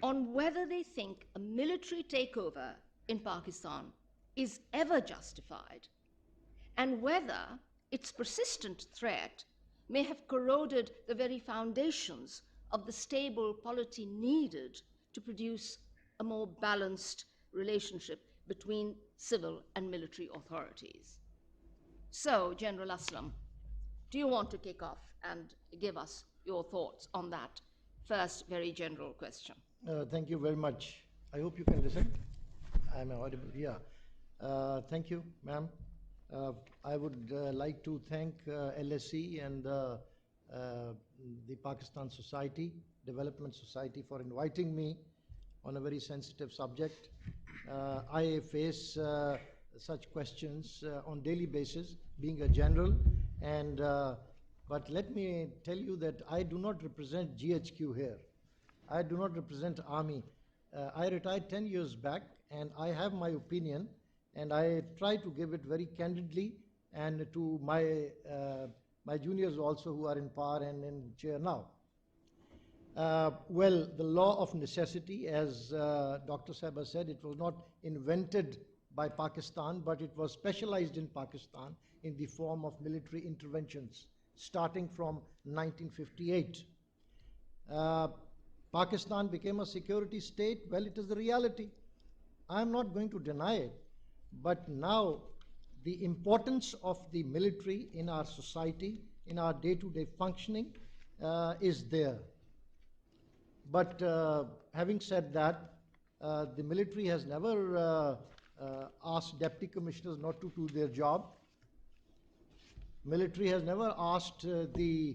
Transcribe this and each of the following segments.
on whether they think a military takeover in Pakistan is ever justified, and whether its persistent threat may have corroded the very foundations of the stable polity needed to produce a more balanced relationship between civil and military authorities. So, General Aslam, do you want to kick off and give us your thoughts on that first very general question? Thank you very much. I hope you can listen. I'm audible. Yeah. Thank you, ma'am. I would like to thank LSE and the Pakistan Society, Development Society, for inviting me on a very sensitive subject. I face such questions on daily basis, being a general, and but let me tell you that I do not represent GHQ here. I do not represent Army. I retired 10 years back, and I have my opinion, and I try to give it very candidly, and to my juniors also who are in power and in chair now. Well, the law of necessity, as Dr. Sahaba said, it was not invented by Pakistan, but it was specialized in Pakistan in the form of military interventions, starting from 1958. Pakistan became a security state. Well, it is the reality. I'm not going to deny it. But now, the importance of the military in our society, in our day-to-day functioning, is there. But having said that, the military has never asked deputy commissioners not to do their job. Military has never asked the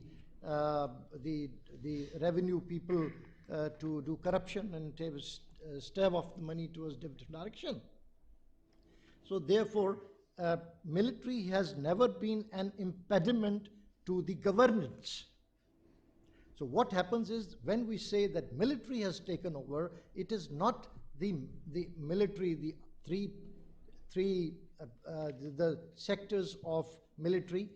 revenue people to do corruption and stave off the money towards different direction. So therefore, military has never been an impediment to the governance. So what happens is, when we say that military has taken over, it is not the military, the the sectors of military,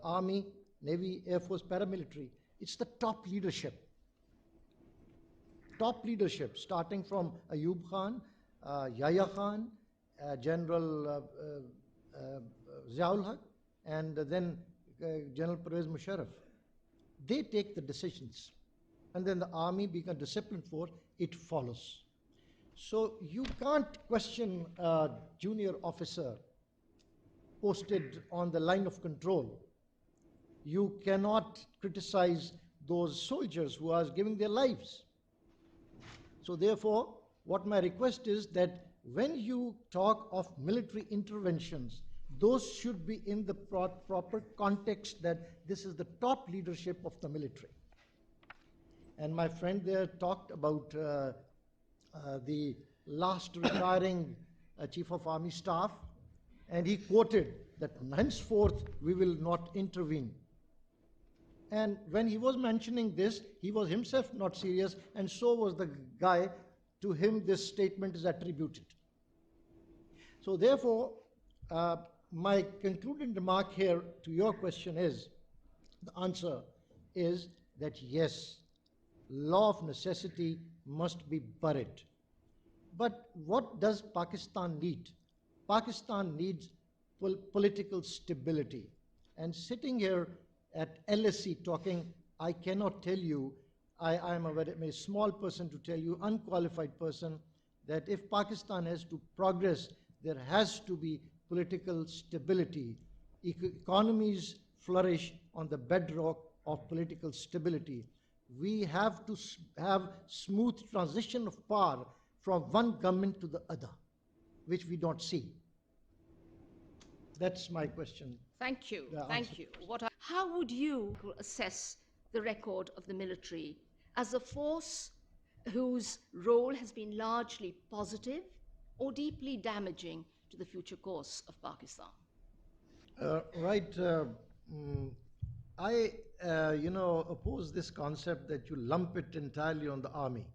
Army, Navy, Air Force, paramilitary. It's the top leadership. Top leadership, starting from Ayub Khan, Yahya Khan, General Ziaul Haq, and then General Pervez Musharraf. They take the decisions, and then the army, being a disciplined force, it follows. So you can't question a junior officer posted on the line of control. You cannot criticize those soldiers who are giving their lives. So therefore, what my request is that when you talk of military interventions, those should be in the proper context that this is the top leadership of the military. And my friend there talked about the last retiring Chief of Army Staff, and he quoted that henceforth we will not intervene. And when he was mentioning this, he was himself not serious, and so was the guy to whom this statement is attributed. So therefore, my concluding remark here to your question is, the answer is that yes, law of necessity must be buried. But what does Pakistan need? Pakistan needs political stability. And sitting here at LSE talking, I cannot tell you, I am a very small person to tell you, unqualified person, that if Pakistan has to progress, there has to be political stability. Economies flourish on the bedrock of political stability. We have to have smooth transition of power from one government to the other, which we don't see. That's my question. Thank you. Thank you. How would you assess the record of the military as a force whose role has been largely positive or deeply damaging to the future course of Pakistan? I oppose this concept that you lump it entirely on the army.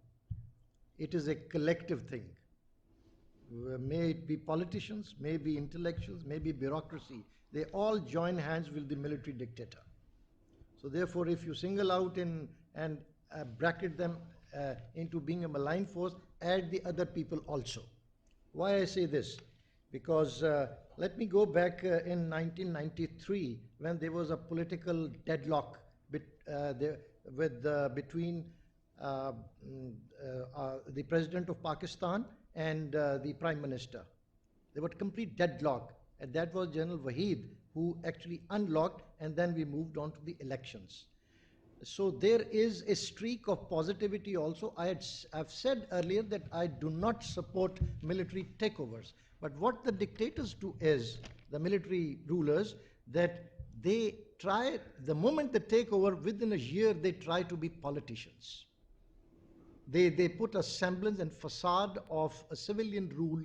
It is a collective thing. May it be politicians, may be intellectuals, may be bureaucracy. They all join hands with the military dictator. So therefore, if you single out and bracket them into being a malign force, add the other people also. Why I say this? Because let me go back in 1993 when there was a political deadlock between the President of Pakistan and the Prime Minister. There was complete deadlock, and that was General Wahid who actually unlocked, and then we moved on to the elections. So there is a streak of positivity also. I've said earlier that I do not support military takeovers. But what the dictators do is, the military rulers, that they try, the moment they take over, within a year, they try to be politicians. They put a semblance and facade of a civilian rule,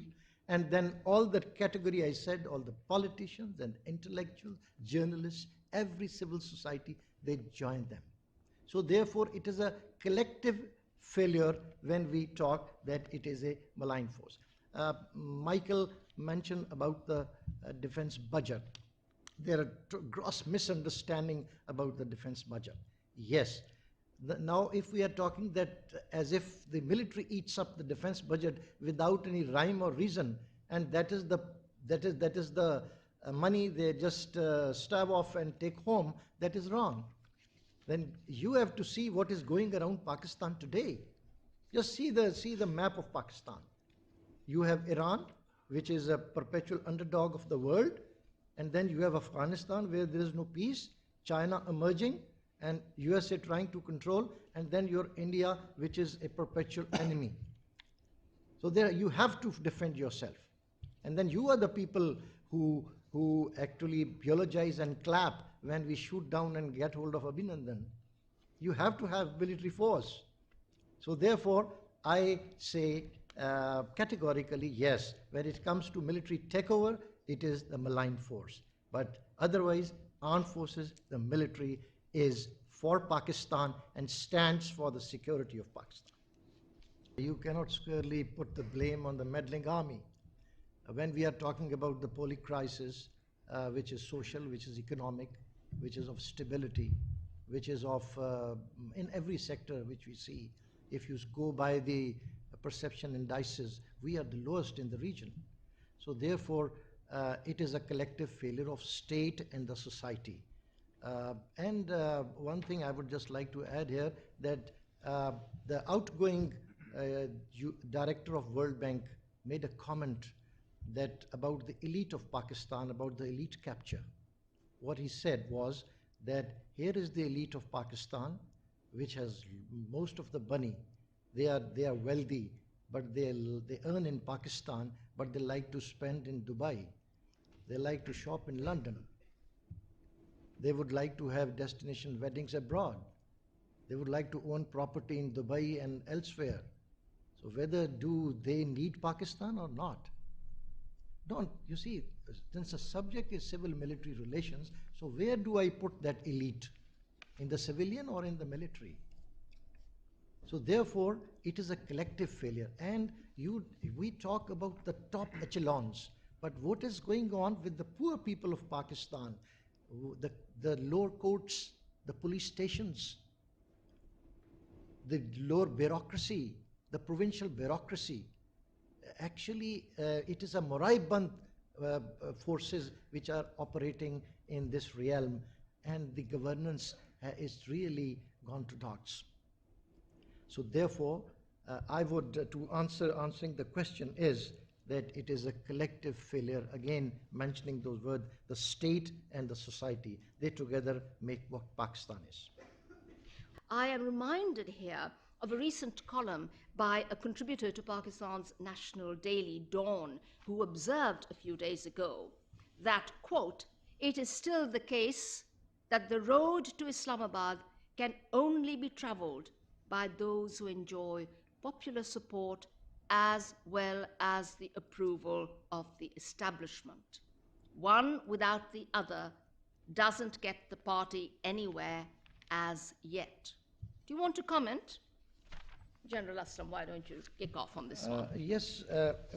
and then all that category I said, all the politicians and intellectuals, journalists, every civil society, they join them. So therefore, it is a collective failure when we talk that it is a malign force. Michael mentioned about the defense budget. There are gross misunderstanding about the defense budget. Yes. Now, if we are talking that as if the military eats up the defense budget without any rhyme or reason, and that is the money they just stab off and take home, that is wrong. Then you have to see what is going around Pakistan today. Just see the map of Pakistan. You have Iran, which is a perpetual underdog of the world, and then you have Afghanistan, where there is no peace, China emerging, and USA trying to control, and then your India, which is a perpetual enemy. So there you have to defend yourself. And then you are the people who actually eulogize and clap when we shoot down and get hold of Abhinandan. You have to have military force. So therefore, I say categorically, yes, when it comes to military takeover, it is the malign force. But otherwise, armed forces, the military is for Pakistan and stands for the security of Pakistan. You cannot squarely put the blame on the meddling army. When we are talking about the Polish crisis, which is social, which is economic, which is of stability, which is of, in every sector which we see, if you go by the perception indices, we are the lowest in the region. So therefore, it is a collective failure of state and the society. And one thing I would just like to add here, that the outgoing director of World Bank made a comment that about the elite of Pakistan, about the elite capture. What he said was that here is the elite of Pakistan, which has most of the money. They are wealthy, but they earn in Pakistan, but they like to spend in Dubai. They like to shop in London. They would like to have destination weddings abroad. They would like to own property in Dubai and elsewhere. So whether do they need Pakistan or not? Don't, you see, since the subject is civil-military relations, so where do I put that elite? In the civilian or in the military? So therefore, it is a collective failure. And we talk about the top echelons, but what is going on with the poor people of Pakistan, the lower courts, the police stations, the lower bureaucracy, the provincial bureaucracy? Actually, it is a moribund forces which are operating in this realm, and the governance is really gone to dogs. So therefore, I would, answering the question is that it is a collective failure, again mentioning those words, the state and the society. They together make what Pakistan is. I am reminded here of a recent column by a contributor to Pakistan's national daily Dawn, who observed a few days ago that, quote, "It is still the case that the road to Islamabad can only be travelled by those who enjoy popular support as well as the approval of the establishment. One without the other doesn't get the party anywhere as yet." Do you want to comment? General Aslam, why don't you kick off on this one? Yes,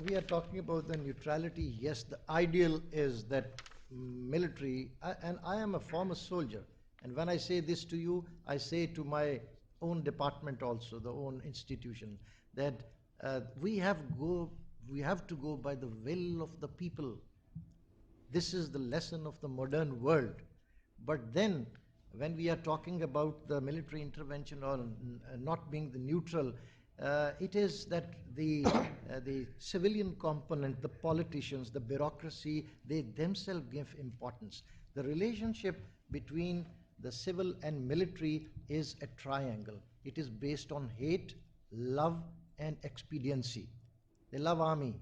we are talking about the neutrality. Yes, the ideal is that military, and I am a former soldier, and when I say this to you, I say to my own department also, the own institution, that we have to go by the will of the people. This is the lesson of the modern world. But then, when we are talking about the military intervention or not being the neutral, it is that the civilian component, the politicians, the bureaucracy, they themselves give importance. The relationship between the civil and military is a triangle. It is based on hate, love, and expediency. They love army.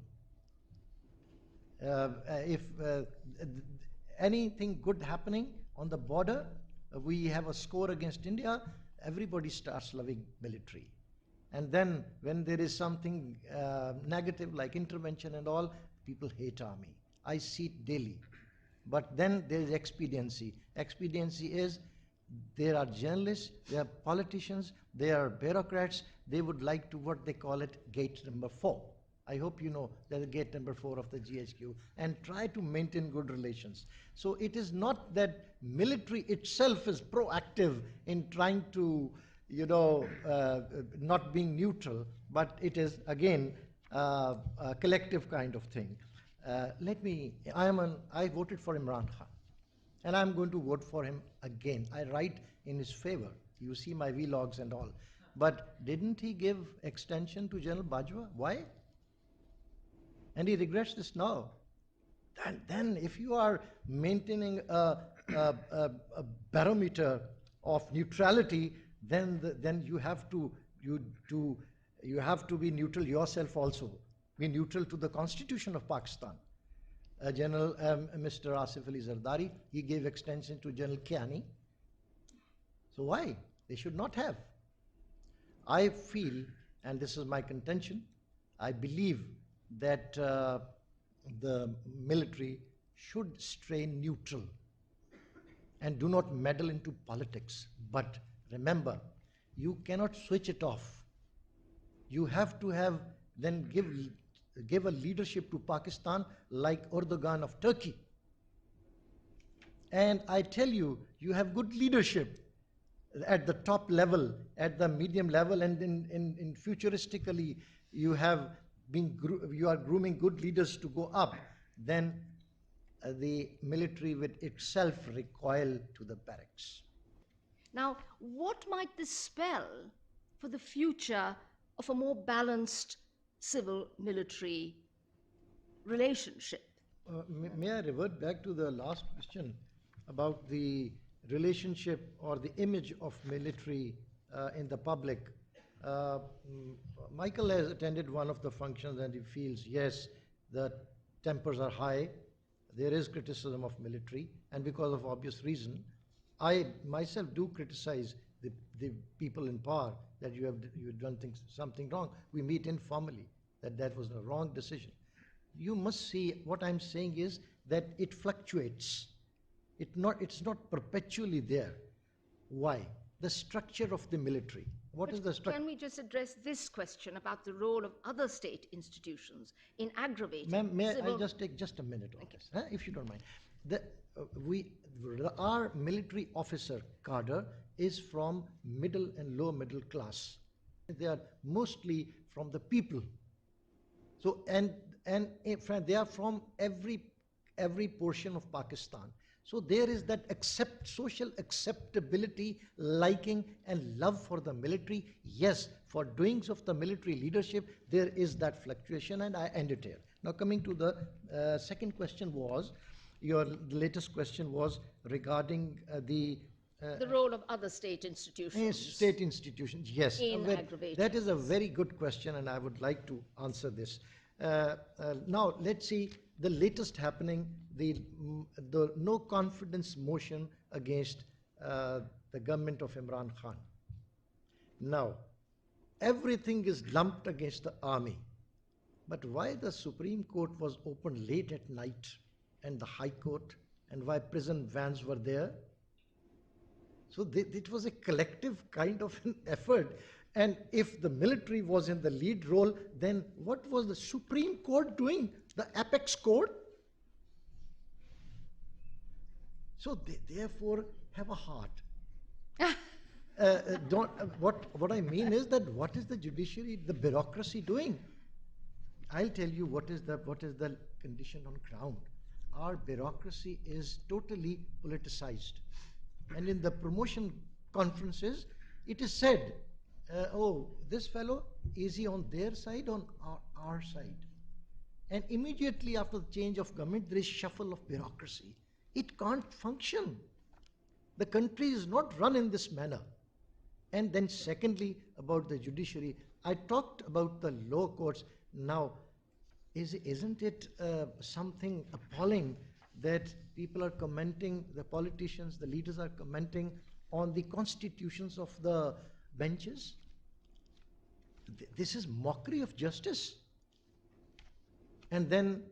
If anything good happening on the border, we have a score against India, everybody starts loving military. And then when there is something negative like intervention and all, people hate army. I see it daily. But then there is expediency. Expediency is there are journalists, there are politicians, there are bureaucrats, they would like to what they call it gate number 4. I hope you know that the gate number 4 of the GHQ, and try to maintain good relations. So it is not that military itself is proactive in trying to, not being neutral, but it is again a collective kind of thing. I voted for Imran Khan, and I'm going to vote for him again. I write in his favor. You see my vlogs and all. But didn't he give extension to General Bajwa? Why? And he regrets this now. Then if you are maintaining a barometer of neutrality, then you have to be neutral yourself also. Be neutral to the Constitution of Pakistan. General Mr. Asif Ali Zardari, he gave extension to General Kiani. So why? They should not have. I feel, and this is my contention, I believe that the military should stay neutral and do not meddle into politics. But remember, you cannot switch it off. You have to have, then give a leadership to Pakistan like Erdogan of Turkey. And I tell you, you have good leadership at the top level, at the medium level, and in futuristically, you are grooming good leaders to go up. Then the military will itself recoil to the barracks. Now, what might this spell for the future of a more balanced civil-military relationship? May I revert back to the last question about the relationship or the image of military in the public? Michael has attended one of the functions and he feels, yes, the tempers are high, there is criticism of military, and because of obvious reason, I myself do criticize the people in power that you have done something wrong. We meet informally, that was a wrong decision. You must see, what I'm saying is that it fluctuates. It's not perpetually there. Why? The structure of the military. What is the structure? Can we just address this question about the role of other state institutions in aggravating Ma'am, may civil... I just take just a minute on this, if you don't mind. Our military officer cadre is from middle and lower middle class. They are mostly from the people. So and in fact, they are from every portion of Pakistan. So there is that social acceptability, liking and love for the military. Yes, for doings of the military leadership, there is that fluctuation, and I end it here. Now coming to the second question was, your latest question was regarding the role of other state institutions. State institutions, yes. In aggravating. That is a very good question, and I would like to answer this. Now, let's see the latest happening, the no confidence motion against the government of Imran Khan. Now, everything is lumped against the army. But why the Supreme Court was opened late at night and the High Court, and why prison vans were there? So it was a collective kind of an effort. And if the military was in the lead role, then what was the Supreme Court doing? The apex court? So they therefore have a heart. What I mean is that what is the judiciary, the bureaucracy doing? I'll tell you what is the condition on ground. Our bureaucracy is totally politicized, and in the promotion conferences, it is said, "Oh, this fellow, is he on their side, on our side?" And immediately after the change of government, there is shuffle of bureaucracy. It can't function. The country is not run in this manner. And then secondly, about the judiciary, I talked about the lower courts. Now, isn't it something appalling that people are commenting, the politicians, the leaders are commenting on the constitutions of the benches? This is mockery of justice. And then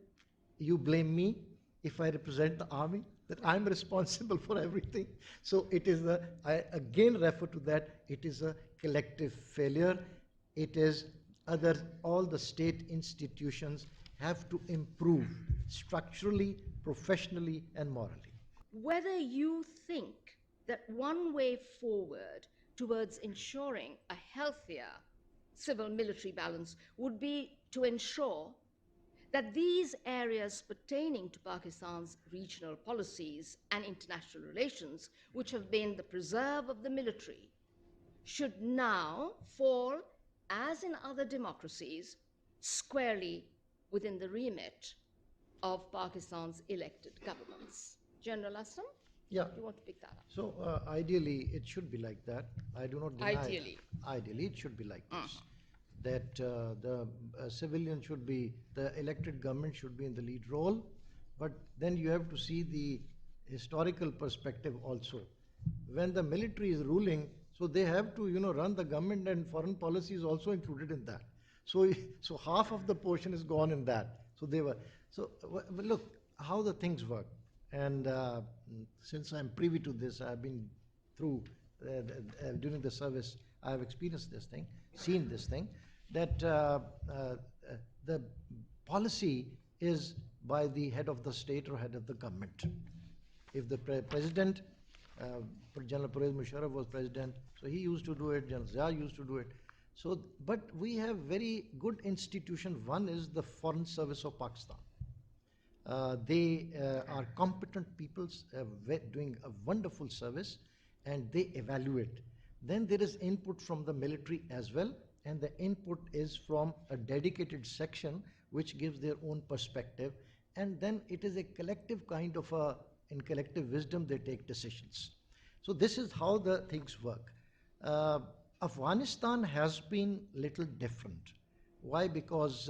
you blame me if I represent the army, that I'm responsible for everything. So it is I again refer to that, it is a collective failure. It is all the state institutions have to improve structurally, professionally, and morally. Whether you think that one way forward towards ensuring a healthier civil-military balance would be to ensure that these areas pertaining to Pakistan's regional policies and international relations, which have been the preserve of the military, should now fall, as in other democracies, squarely within the remit of Pakistan's elected governments. General Aslam? Yeah. Do you want to pick that up? So ideally, it should be like that. I do not deny. Ideally. Ideally, it should be like this. That the civilian should be, the elected government should be in the lead role, but then you have to see the historical perspective also. When the military is ruling, so they have to, run the government, and foreign policy is also included in that. So half of the portion is gone in that. So look how the things work. And since I'm privy to this, I've been through, during the service, I have experienced this thing, seen this thing, that the policy is by the head of the state or head of the government. If the president, General Pervez Musharraf was president, so he used to do it, General Zia used to do it. So, but we have very good institution. One is the Foreign Service of Pakistan. They are competent people doing a wonderful service, and they evaluate. Then there is input from the military as well, and the input is from a dedicated section which gives their own perspective, and then it is a collective kind of in collective wisdom they take decisions. So this is how the things work. Afghanistan has been little different. Why? Because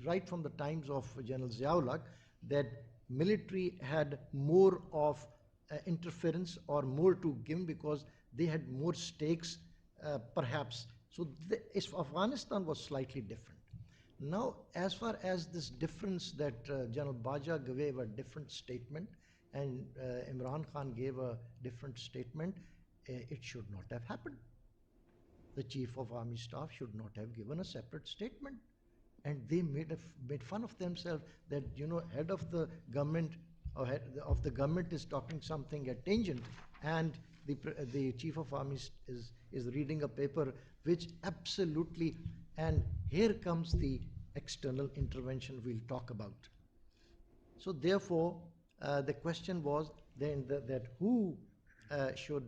right from the times of General Ziaul, that military had more of interference or more to give because they had more stakes, perhaps. So Afghanistan was slightly different. Now, as far as this difference that General Baja gave a different statement and Imran Khan gave a different statement, it should not have happened. The Chief of Army Staff should not have given a separate statement. And they made fun of themselves that, head of the government or head of the government is talking something at tangent, and the Chief of Army is reading a paper which absolutely, and here comes the external intervention we'll talk about. So therefore, the question was then that who should,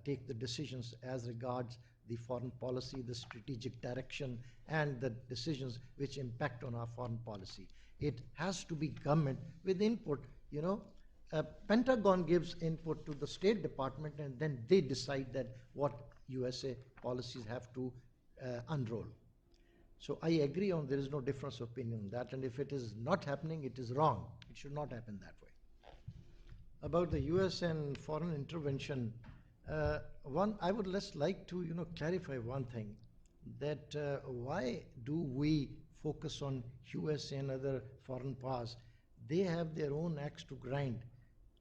take the decisions as regards the foreign policy, the strategic direction, and the decisions which impact on our foreign policy. It has to be government with input. Pentagon gives input to the State Department, and then they decide that what USA policies have to unroll. So I agree on there is no difference of opinion on that, and if it is not happening, it is wrong. It should not happen that way. About the US and foreign intervention, I would just like to clarify one thing, that why do we focus on US and other foreign powers? They have their own axe to grind.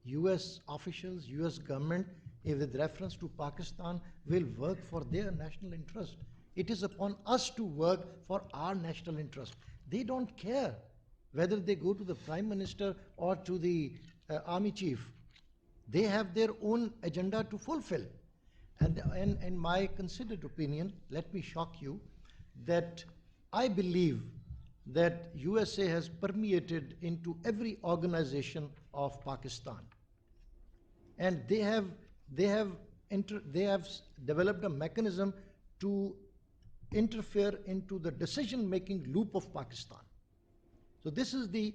US officials, US government, with reference to Pakistan, will work for their national interest. It is upon us to work for our national interest. They don't care whether they go to the Prime Minister or to the Army Chief. They have their own agenda to fulfill. And in my considered opinion, let me shock you, that I believe that USA has permeated into every organization of Pakistan. And they have developed a mechanism to interfere into the decision-making loop of Pakistan. So this is the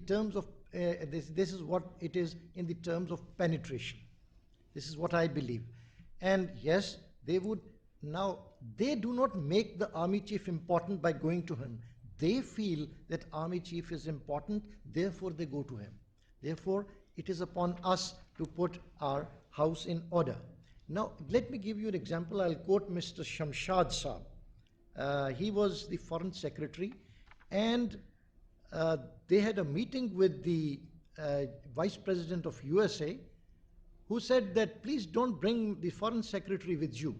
terms of this is what it is in the terms of penetration. This is what I believe. And yes, they do not make the army chief important by going to him. They feel that army chief is important, therefore they go to him. Therefore, it is upon us to put our house in order. Now, let me give you an example. I'll quote Mr. Shamshad Saab. He was the foreign secretary, and they had a meeting with the vice president of USA, who said that please don't bring the foreign secretary with you.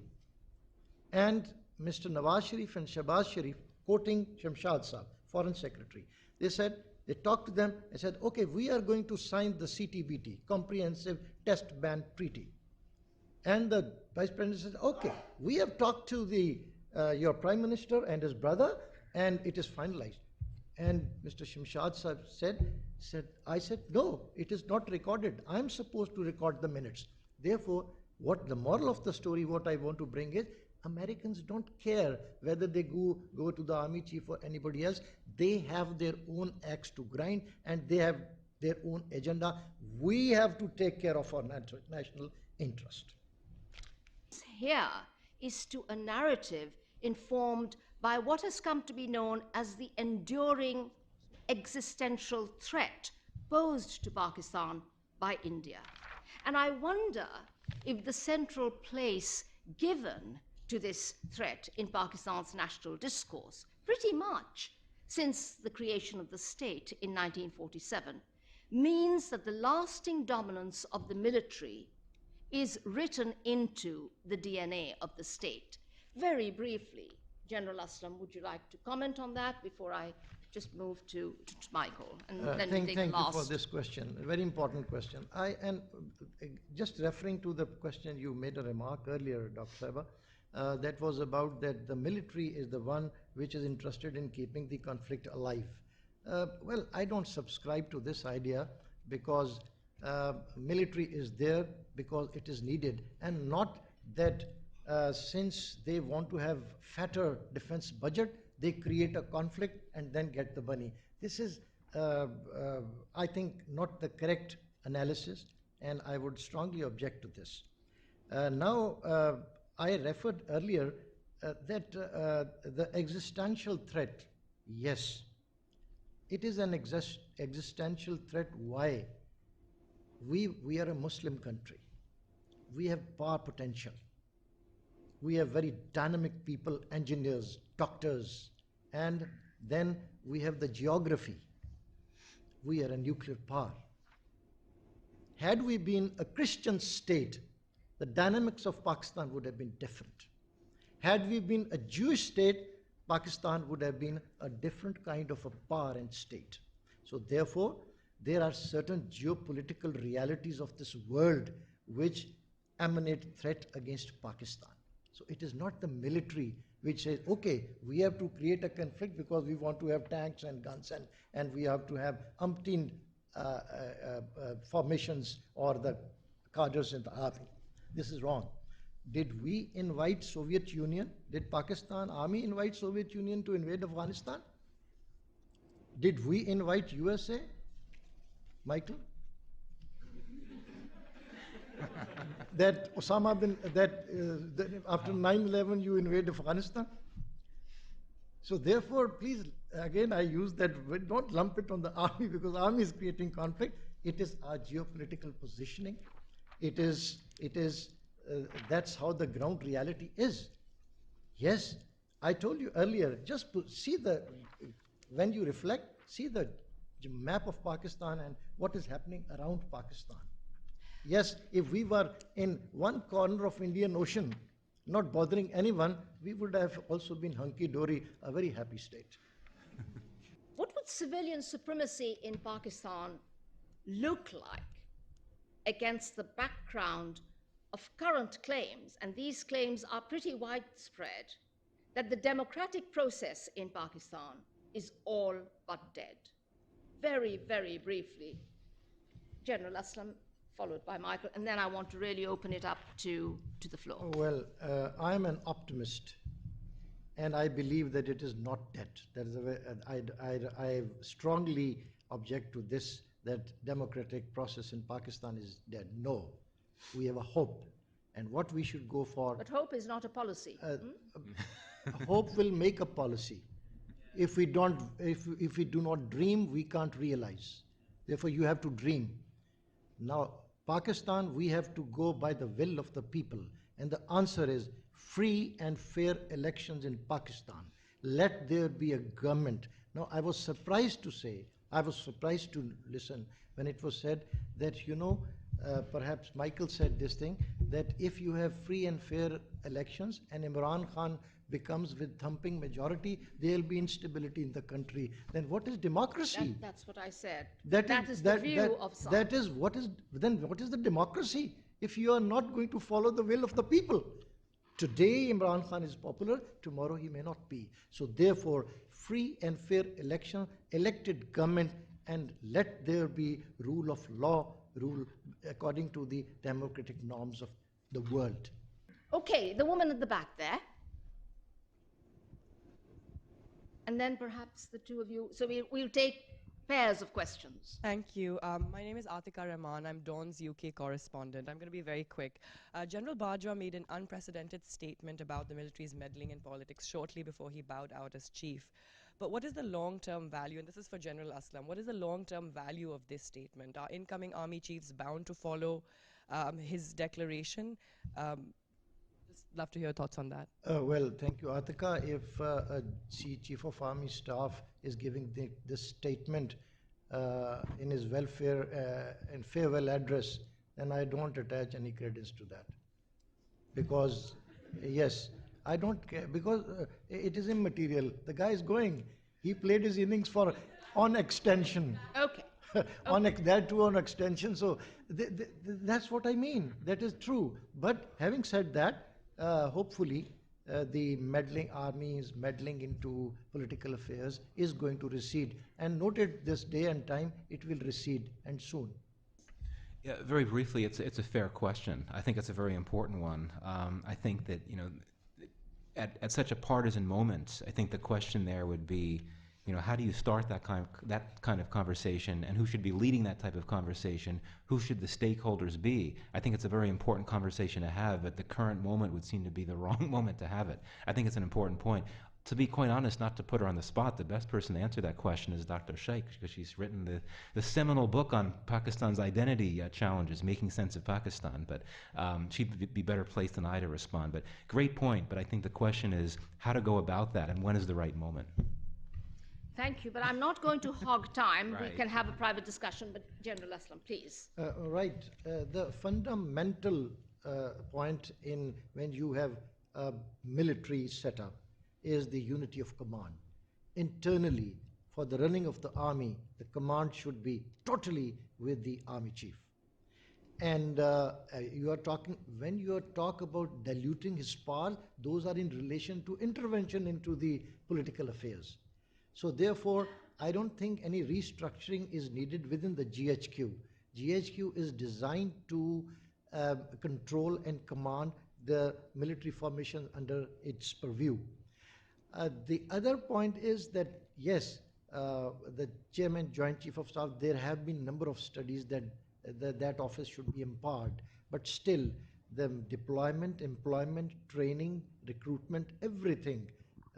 And Mr. Nawaz Sharif and Shahbaz Sharif, quoting Shamshad Saab, foreign secretary, they talked to them and said, okay, we are going to sign the CTBT, Comprehensive Test Ban Treaty. And the vice president said, okay, we have talked to your prime minister and his brother, and it is finalized. And Mr. Shamshad said, I said, no, it is not recorded. I'm supposed to record the minutes. Therefore, what the moral of the story, what I want to bring is, Americans don't care whether they go to the army chief or anybody else. They have their own axe to grind, and they have their own agenda. We have to take care of our national interest. Here is to a narrative informed by what has come to be known as the enduring existential threat posed to Pakistan by India. And I wonder if the central place given to this threat in Pakistan's national discourse, pretty much since the creation of the state in 1947, means that the lasting dominance of the military is written into the DNA of the state. Very briefly, General Aslam, would you like to comment on that before I just move to Michael? And then Thank you for this question, a very important question. Just referring to the question, you made a remark earlier, Dr. Saiba, that was about that the military is the one which is interested in keeping the conflict alive. Well, I don't subscribe to this idea, because military is there because it is needed, and not that since they want to have fatter defense budget, they create a conflict and then get the money. This is, I think, not the correct analysis, and I would strongly object to this. Now, I referred earlier that the existential threat, yes, it is an existential threat. Why? We are a Muslim country. We have power potential. We have very dynamic people, engineers, doctors, and then we have the geography. We are a nuclear power. Had we been a Christian state, the dynamics of Pakistan would have been different. Had we been a Jewish state, Pakistan would have been a different kind of a power and state. So therefore, there are certain geopolitical realities of this world which emanate threat against Pakistan. So it is not the military which says, okay, we have to create a conflict because we want to have tanks and guns, and we have to have umpteen formations or the cadres in the army. This is wrong. Did we invite Soviet Union? Did Pakistan Army invite Soviet Union to invade Afghanistan? Did we invite USA? Michael? That Osama bin, that after 9/11 you invade Afghanistan? So therefore, please, again, I use that word, don't lump it on the army, because army is creating conflict. It is our geopolitical positioning. That's how the ground reality is. Yes, I told you earlier, just see when you reflect, see the map of Pakistan and what is happening around Pakistan. Yes, if we were in one corner of Indian Ocean, not bothering anyone, we would have also been hunky-dory, a very happy state. What would civilian supremacy in Pakistan look like against the background of current claims, and these claims are pretty widespread, that the democratic process in Pakistan is all but dead. Very, very briefly, General Aslam, followed by Michael, and then I want to really open it up to the floor. Well, I'm an optimist, and I believe that it is not dead. That is a way, I strongly object to this, that democratic process in Pakistan is dead. No, we have a hope, and what we should go for. But hope is not a policy. Hope will make a policy. If we do not dream, we can't realize. Therefore, you have to dream. Now, Pakistan, we have to go by the will of the people. And the answer is free and fair elections in Pakistan. Let there be a government. Now, I was surprised to listen when it was said that, perhaps Michael said this thing, that if you have free and fair elections and Imran Khan becomes with thumping majority, there will be instability in the country. Then what is democracy? That's what I said. That is the view of some. what is the democracy if you are not going to follow the will of the people? Today Imran Khan is popular, tomorrow he may not be. So therefore, free and fair election, elected government, and let there be rule of law, rule according to the democratic norms of the world. Okay, the woman at the back there. And then perhaps the two of you. So we'll take pairs of questions. Thank you. My name is Atika Rahman. I'm Dawn's UK correspondent. I'm going to be very quick. General Bajwa made an unprecedented statement about the military's meddling in politics shortly before he bowed out as chief. But what is the long-term value, and this is for General Aslam, what is the long-term value of this statement? Are incoming army chiefs bound to follow his declaration? Just love to hear your thoughts on that. Well, thank you, Atika. If a chief of army staff is giving this statement in his welfare and farewell address, then I don't attach any credence to that. Because, yes, I don't care, because it is immaterial. The guy is going. He played his innings on extension. Okay. That too on extension. So that's what I mean. That is true. But having said that, hopefully the army's meddling into political affairs is going to recede. And noted this day and time, it will recede, and soon. Yeah, very briefly, it's a fair question. I think it's a very important one. I think that, at such a partisan moment, I think the question there would be, how do you start that kind of conversation, and who should be leading that type of conversation? Who should the stakeholders be? I think it's a very important conversation to have, but the current moment would seem to be the wrong moment to have it. I think it's an important point. To be quite honest, not to put her on the spot, the best person to answer that question is Dr. Sheikh, because she's written the seminal book on Pakistan's identity challenges, Making Sense of Pakistan. But she'd be better placed than I to respond. But great point, but I think the question is how to go about that and when is the right moment. Thank you, but I'm not going to hog time. Right. We can have a private discussion, but General Aslam, please. Right. The fundamental point in when you have a military setup is the unity of command. Internally, for the running of the army, the command should be totally with the army chief. And when you talk about diluting his power, those are in relation to intervention into the political affairs. So therefore, I don't think any restructuring is needed within the GHQ. GHQ is designed to control and command the military formation under its purview. The other point is that, yes, the Chairman, Joint Chief of Staff, there have been a number of studies that office should be empowered. But still, the deployment, employment, training, recruitment, everything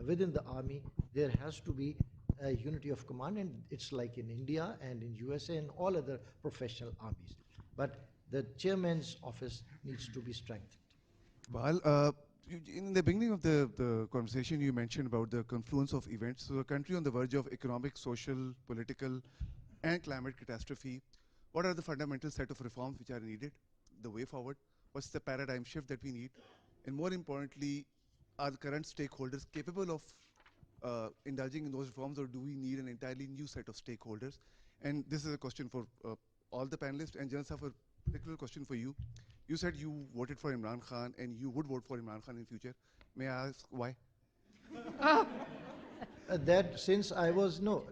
within the army, there has to be a unity of command, and it's like in India and in USA and all other professional armies. But the chairman's office needs to be strengthened. Well, in the beginning of the conversation, you mentioned about the confluence of events. So a country on the verge of economic, social, political, and climate catastrophe. What are the fundamental set of reforms which are needed? The way forward? What's the paradigm shift that we need? And more importantly, are the current stakeholders capable of indulging in those reforms, or do we need an entirely new set of stakeholders? And this is a question for all the panelists, and General Sir, for particular question for you. You said you voted for Imran Khan and you would vote for Imran Khan in future. May I ask why? That since I was, no,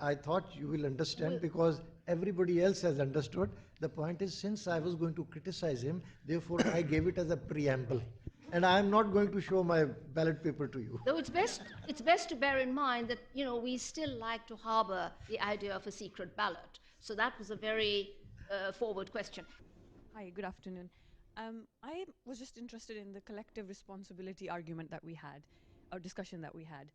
I thought you will understand because everybody else has understood. The point is, since I was going to criticize him, therefore I gave it as a preamble. And I am not going to show my ballot paper to you. Though it's best to bear in mind that, you know, we still like to harbor the idea of a secret ballot. So that was a very forward question. Hi, good afternoon. I was just interested in the collective responsibility argument that we had, or discussion that we had.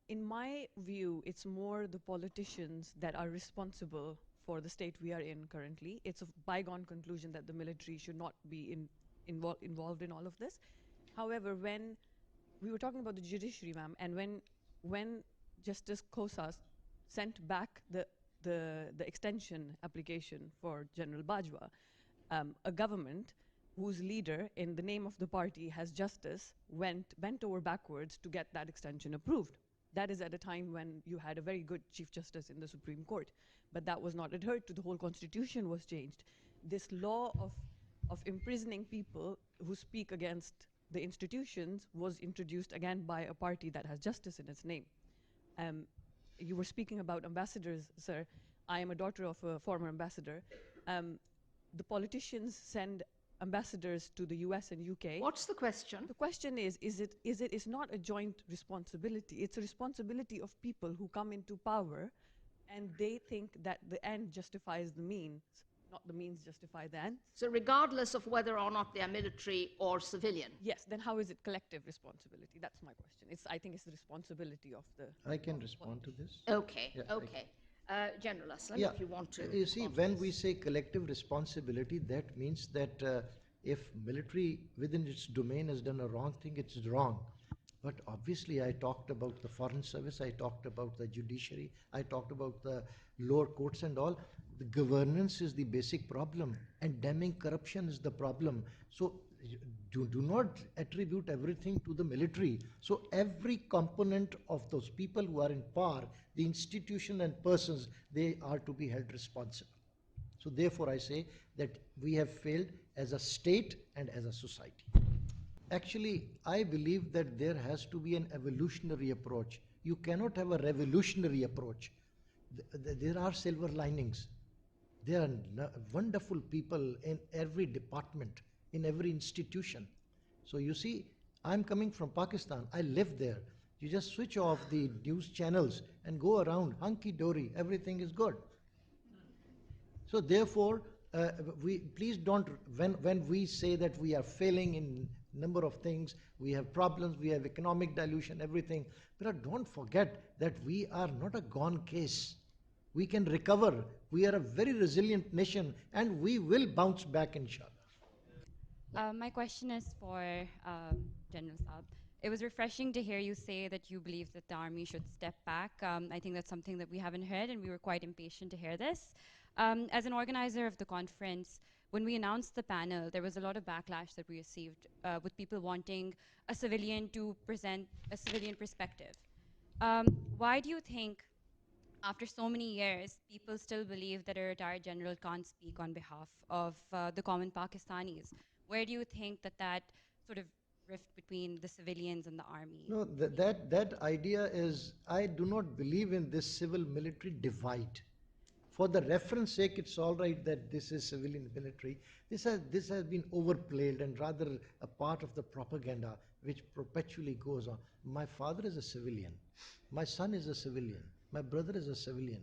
In my view, it's more the politicians that are responsible for the state we are in currently. It's a bygone conclusion that the military should not be involved in all of this. However, when we were talking about the judiciary, ma'am, and when Justice Kosas sent back the extension application for General Bajwa, a government whose leader, in the name of the party, has justice, bent over backwards to get that extension approved. That is at a time when you had a very good Chief Justice in the Supreme Court. But that was not adhered to. The whole constitution was changed. This law of imprisoning people who speak against the institutions was introduced again by a party that has justice in its name. You were speaking about ambassadors, sir. I am a daughter of a former ambassador. The politicians send ambassadors to the US and UK. What's the question? The question is it's not a joint responsibility. It's a responsibility of people who come into power and they think that the end justifies the means, not the means justify the end. So regardless of whether or not they are military or civilian. Yes, then how is it collective responsibility? That's my question. I think it's the responsibility of the... I can respond to this. Okay, Yeah, okay. General Aslam, Yeah, if you want to. you see, when we say collective responsibility, that means that if military within its domain has done a wrong thing, it's wrong. But obviously, I talked about the foreign service, I talked about the judiciary, I talked about the lower courts and all. The governance is the basic problem, and damning corruption is the problem. So do not attribute everything to the military. So every component of those people who are in power, the institution and persons, they are to be held responsible. So therefore I say that we have failed as a state and as a society. Actually, I believe that there has to be an evolutionary approach. You cannot have a revolutionary approach. There are silver linings. There are wonderful people in every department, in every institution. So you see, I'm coming from Pakistan. I live there. You just switch off the news channels and go around, hunky-dory, everything is good. So therefore, please don't, when we say that we are failing in number of things, we have problems, we have economic dilution, everything, but don't forget that we are not a gone case. We can recover. We are a very resilient nation and we will bounce back, inshallah. My question is for General Saab. It was refreshing to hear you say that you believe that the army should step back. I think that's something that we haven't heard, and we were quite impatient to hear this. As an organizer of the conference, when we announced the panel, there was a lot of backlash that we received with people wanting a civilian to present a civilian perspective. Why do you think, after so many years, people still believe that a retired general can't speak on behalf of the common Pakistanis? Where do you think that sort of rift between the civilians and the army? No, that idea is, I do not believe in this civil-military divide. For the reference sake, it's all right that this is civilian military. This has been overplayed and rather a part of the propaganda which perpetually goes on. My father is a civilian. My son is a civilian. My brother is a civilian.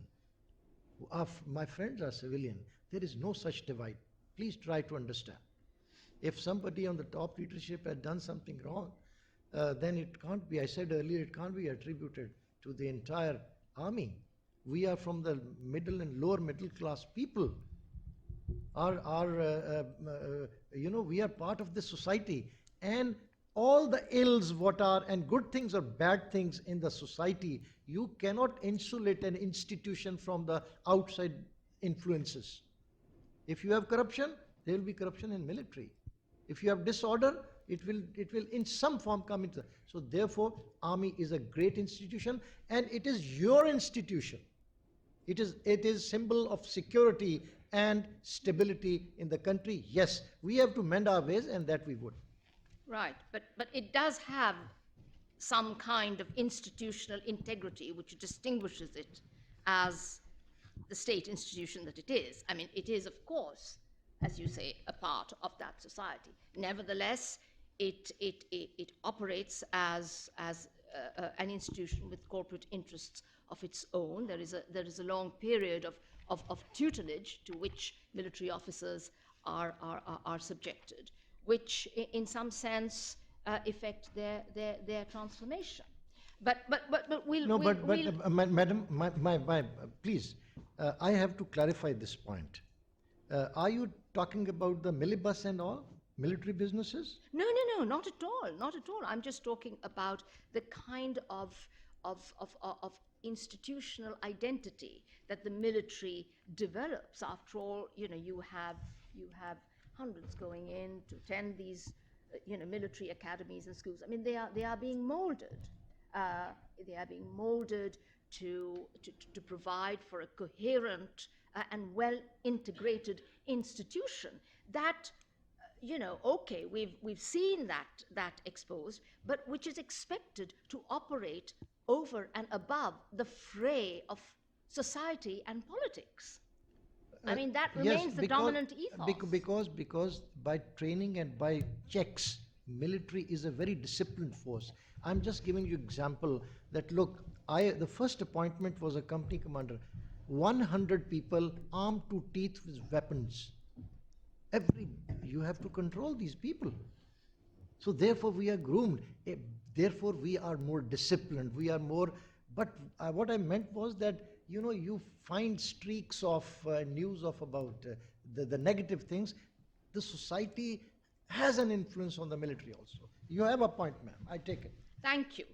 My friends are civilian. There is no such divide. Please try to understand. If somebody on the top leadership had done something wrong, then it can't be, I said earlier, it can't be attributed to the entire army. We are from the middle and lower middle class people. We are part of this society, and all the ills what are and good things or bad things in the society, you cannot insulate an institution from the outside influences. If you have corruption, there will be corruption in military. If you have disorder, it will in some form come into. So therefore, army is a great institution, and it is your institution. It is symbol of security and stability in the country. Yes, we have to mend our ways, and that we would. Right, but it does have some kind of institutional integrity which distinguishes it as the state institution that it is. I mean, it is, of course, as you say, a part of that society. Nevertheless, it operates as an institution with corporate interests of its own. There is a long period of tutelage to which military officers are subjected, which in some sense affect their transformation. But we'll... No, we'll, but we'll madam, please, I have to clarify this point. Are you talking about the millibus and all, military businesses? No, not at all, not at all. I'm just talking about the kind of institutional identity that the military develops. After all, you have hundreds going in to attend these, military academies and schools. I mean, they are being molded. They are being molded to provide for a coherent and well-integrated institution that, okay, we've seen that exposed, but which is expected to operate over and above the fray of society and politics. I mean, that remains the dominant ethos. Because by training and by checks, military is a very disciplined force. I'm just giving you example that, look, the first appointment was a company commander, 100 people armed to teeth with weapons. You have to control these people. So therefore we are groomed. Therefore we are more disciplined. We are more, but what I meant was that, you find streaks of news about the negative things. The society has an influence on the military also. You have a point, ma'am. I take it. Thank you.